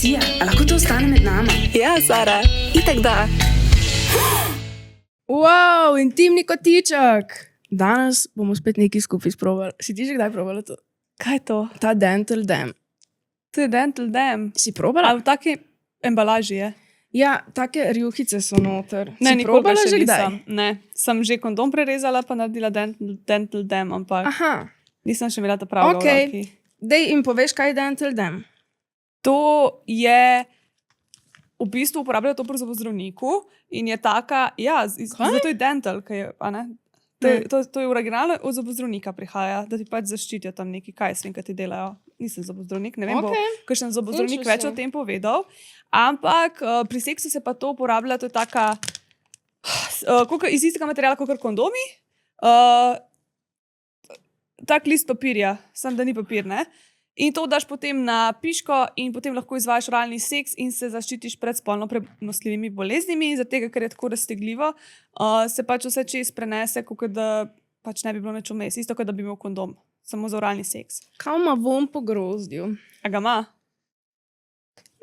Sija, a lahko to ostane med nami? Ja, Sara, itak da. Wow, intimni kotiček. Danes bomo spet nekaj skupaj sprobali. Si ti že kdaj probala to? Kaj je to? Ta Dental Dam. To je Dental Dam. Si probala? A v taki embalaži je? Ja, take rjuhice so noter. Ne, si nikoli probala ga še že kdaj? nisem. Ne, sem že kondom prerezala, pa naredila Dental Dam, ampak Aha, nisem še imela ta pravega v okej. roki. Dej jim poveš, kaj je Dental Dam. To je v bistvu uporabljajo to pri zobozdravniku in je taka, ja, zato je dental, kaj je, a ne? To je originalno od zobozdravnika prihaja, da ti pač zaščitijo tam neki, kaj svem, kaj ti delajo. Nisem zobozdravnik, ne vem, bo kakšen zobozdravnik več o tem povedal. Ampak pri seksu se pa to uporablja, to je taka, iz istega materiala, kakor kondomi. Tak list papirja, samo da ni papir, ne? In to daš potem na piško in potem lahko izvajaš oralni seks in se zaščitiš pred spolno prenosljivimi boleznimi. Zato, ker je tako raztegljivo, se pač vse čez prenese, kot da pač ne bi bilo nič vmes. Isto, kot da bi imel kondom, samo za oralni seks. Kaj ima von po grozdju? A ga ima?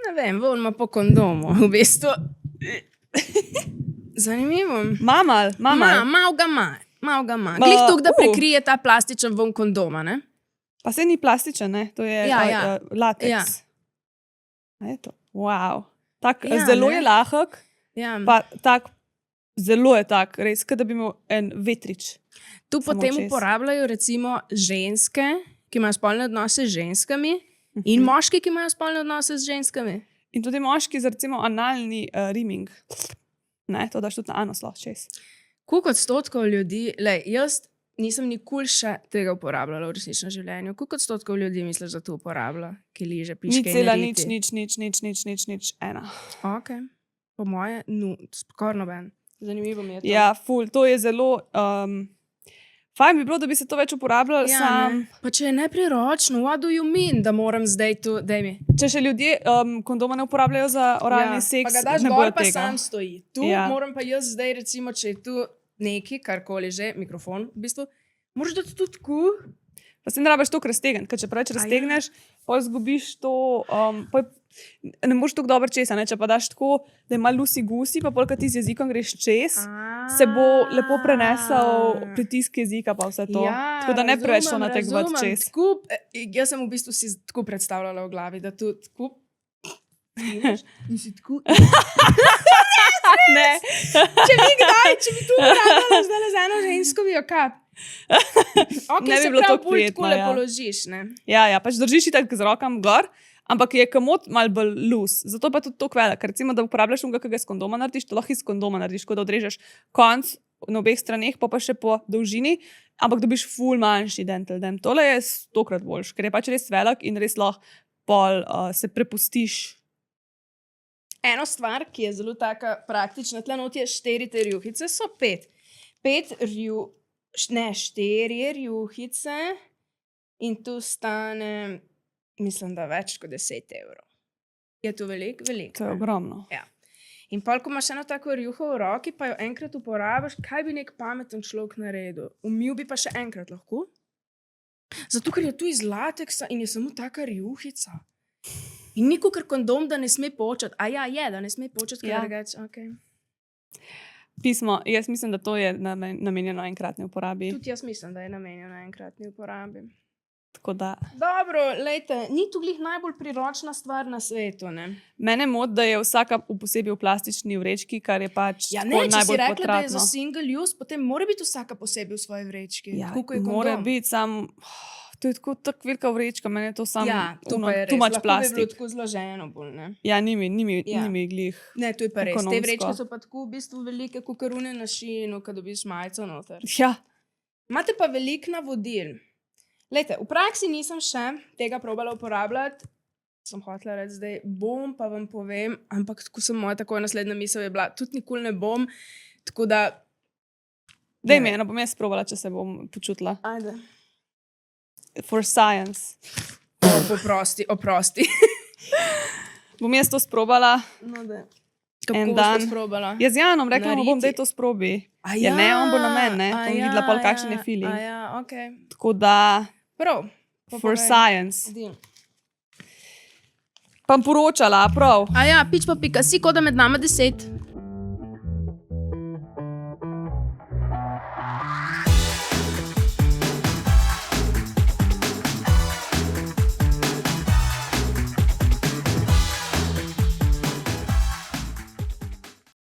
Ne vem, von ima po kondomu, v bistvu. Zanimivo. Mal Mal ga ima. Glih tuk, da prekrije ta plastičen von kondoma, ne? Pa se ni plastičen, ne? To je lateks. Ja. A je to? Wow. Tak, Ja, zelo ne? je lahek, Ja. pa tak, zelo je tak, res, kot da bi imel en vetrič. Tu Samo potem čez. uporabljajo recimo ženske, ki imajo spolne odnose z ženskami in moški, ki imajo spolne odnose z ženskami. In tudi moški za recimo analni rimming. Ne, to daš tudi na anus lahko čez. Koliko odstotkov ljudi, lej, jaz nisem nikoli še tega uporabljala v resničnem življenju. Koliko odstotkov ljudi misliš, da to uporablja, ki liže piške in riti? Nič, ena. Ok. Po moje, skoraj noben. Zanimivo mi je to. Ja, ful, to je zelo, fajn bi bilo, da bi se to več uporabljalo, ne. Pa če je nepriročno, what do you mean, da moram zdaj tu, daj mi. Če še ljudje kondoma ne uporabljajo za oralni seks, pa ga daš ne gor, bojo pa tega. sam stoji. Tu moram pa jaz zdaj, recimo, če je tu neki, karkoli že, mikrofon, v bistvu, moraš dati tudi tako. Pa se ne rabiš to raztegniti, ker če preveč raztegneš, pol zgubiš to, ne moreš tako dobro česa, ne? Če pa daš tako, da je malo lusi-gusi, pa polka ti z jezikom greš čez, se bo lepo prenesel pritisk jezika pa vse to. Ja, tako da ne preveč to nategovati čez. Jaz sem v bistvu si tako predstavljala v glavi, da tu tako in si tako. Ne. Če bi tu uporabljala zdaj za eno žensko, bi jo kap. Ne bi bilo tako prijetno, tako ja. položiš, ne? Ja, pač držiš itak z rokam gor, ampak je komod malo bolj loose. Zato pa je tudi to kvela, ker recimo, da uporabljaš unga, ki ga iz kondoma narediš, to lahko iz kondoma narediš, ko da odrežeš konc na obeh straneh, pa še po dolžini, ampak dobiš ful manjši dental dam. Tole je 100-krat boljš, ker je pač res velik in res lahko pol se prepustiš. Eno stvar, ki je zelo taka praktična, tle not je 4 te rjuhice, so 5. 4 rjuhice in tu stane, mislim, da več kot 10 evrov. Je to veliko? Veliko. To je ogromno. Ja. In pol, ko imaš eno tako rjuho v roki, pa jo enkrat uporabiš, kaj bi nek pameten človek naredil? Umil bi pa še enkrat lahko? Zato, ker je tu iz lateksa in je samo taka rjuhica. In niko, ker kondom, da ne sme početi. A ja, je, da ne sme početi, ker drugače, okej. Pismo, jaz mislim, da to je namenjeno enkratni uporabi. Tudi jaz mislim, da je namenjeno enkratni uporabi. Tako da. Dobro, lejte, ni tu glih najbolj priročna stvar na svetu, ne? Mene moti, da je vsaka posebej v plastični vrečki, kar je pač ja, ne, če si rekla, potratno. da je za single use, potem mora biti vsaka posebej v svoji vrečki. Ja, tako je kondom. mora biti sam. To je tako velika vrečka, meni je to samo to pa je res. Too much Lahko plastik. bi bilo tako zloženo bolj, ne? Ja, ni mi glih. Ne, to je pa res. Ekonomsko. Te vrečke so pa tako v bistvu velike kukarune na šinu, kad dobiš majico noter. Ja. Imate pa veliko navodil. Lejte, v praksi nisem še tega probala uporabljati, sem hotela reči zdaj, bom pa vam povem, ampak tako sem moja takoj naslednja misel je bila, tudi nikoli ne bom, tako da... Daj mi eno, bom jaz probala, če se bom počutila. Ajde. For science. Oprosti. Bom jaz to sprobala. No, da. En Kako dan. boš to sprobala? Jaz z Janom rekla, Nariti. bom, da je to sprobi. Ja, ne, on bo na meni, ne. Bom videla pol, kakšen je feeling. Ja, okej. Tako da, Prav. for science. Deal. Pa poročala, prav. A ja, pič pa pika, si koda med nama 10.